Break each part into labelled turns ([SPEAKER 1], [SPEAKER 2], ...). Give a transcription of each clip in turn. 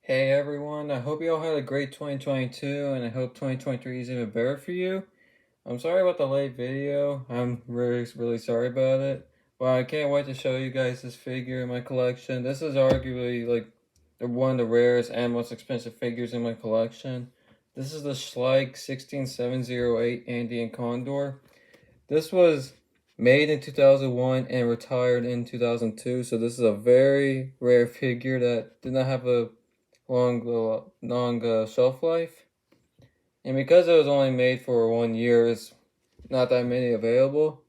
[SPEAKER 1] Hey everyone, I hope you all had a great 2022 and I hope 2023 is even better for you. I'm sorry about the late video. I'm really sorry about it. Well, I can't wait to show you guys this figure in my collection. This is arguably like one of the rarest and most expensive figures in my collection. This is the Schleich 16708 Andean Condor. This was made in 2001 and retired in 2002, so this is a very rare figure that did not have a long shelf life. And because it was only made for 1 year, it's not that many available.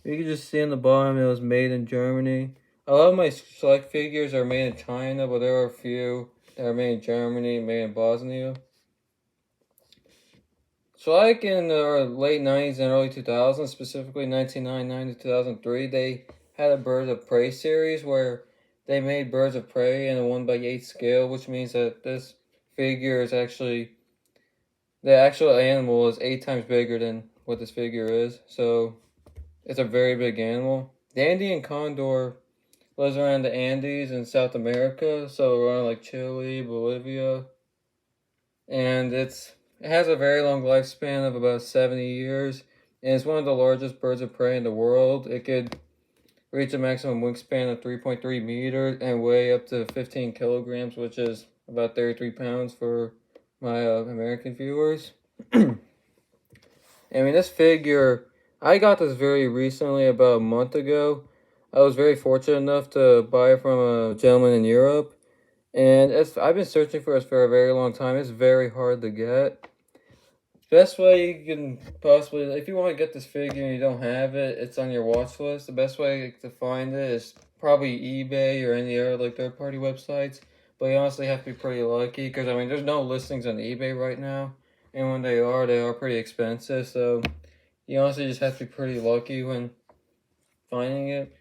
[SPEAKER 1] You can just see in the bottom it was made in Germany. A lot of my select figures are made in China, but there are a few that are made in Germany, made in Bosnia. So like in the late 90s and early 2000s, specifically 1999 to 2003, they had a Birds of Prey series where they made Birds of Prey in a 1/8 scale, which means that this figure is actually, the actual animal is 8 times bigger than what this figure is. So it's a very big animal. The Andean condor lives around the Andes in South America, so around like Chile, Bolivia, and it has a very long lifespan of about 70 years, and it's one of the largest birds of prey in the world. It could reach a maximum wingspan of 3.3 meters and weigh up to 15 kilograms, which is about 33 pounds for my American viewers. I mean, this figure, I got this very recently, about a month ago. I was very fortunate enough to buy it from a gentleman in Europe. And I've been searching for this for a very long time. It's very hard to get. Best way you can possibly, if you want to get this figure and you don't have it, it's on your watch list. The best way to find it is probably eBay or any other like third-party websites. But you honestly have to be pretty lucky because I mean, there's no listings on eBay right now, and when they are pretty expensive. So you honestly just have to be pretty lucky when finding it.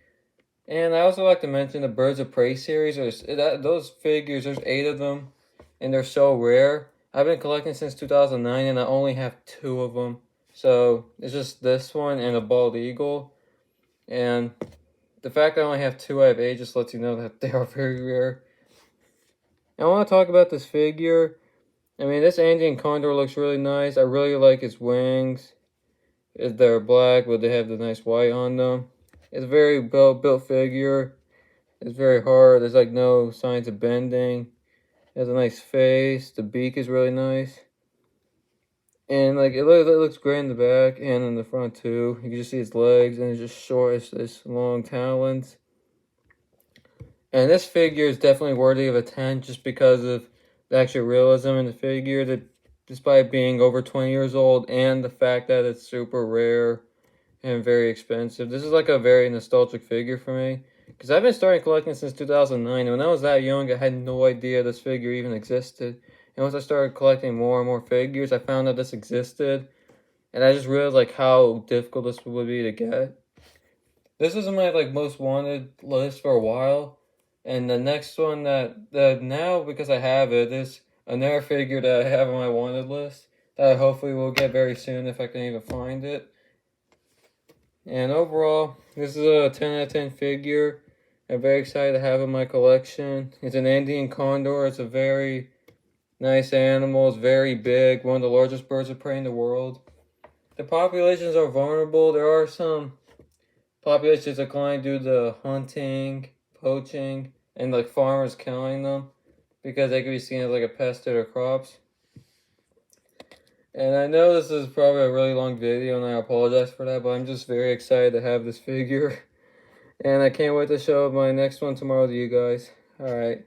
[SPEAKER 1] And I also like to mention the Birds of Prey series. Those figures, there's 8 of them, and they're so rare. I've been collecting since 2009, and I only have 2 of them. So it's just this one and a bald eagle. And the fact that I only have 2 out of 8 just lets you know that they are very rare. I want to talk about this figure. I mean, this Andean condor looks really nice. I really like its wings. They're black, but they have the nice white on them. It's a very well-built figure. It's very hard. There's like no signs of bending. It has a nice face. The beak is really nice. And like it looks great in the back and in the front too. You can just see its legs and it's just short. It's long talons. And this figure is definitely worthy of a 10 just because of the actual realism in the figure, that despite being over 20 years old and the fact that it's super rare and very expensive. This is like a very nostalgic figure for me because I've been starting collecting since 2009, and when I was that young I had no idea this figure even existed. And once I started collecting more and more figures, I found out this existed, and I just realized like how difficult this would be to get. This was in my like most wanted list for a while, and the next one that now, because I have it, is another figure that I have on my wanted list that I hopefully will get very soon if I can even find it. And overall, this is a 10 out of 10 figure. I'm very excited to have it in my collection. It's an Andean condor. It's a very nice animal. It's very big. One of the largest birds of prey in the world. The populations are vulnerable. There are some populations declining due to hunting, poaching, and like farmers killing them because they could be seen as like a pest to their crops. And I know this is probably a really long video, and I apologize for that, but I'm just very excited to have this figure. And I can't wait to show my next one tomorrow to you guys. Alright.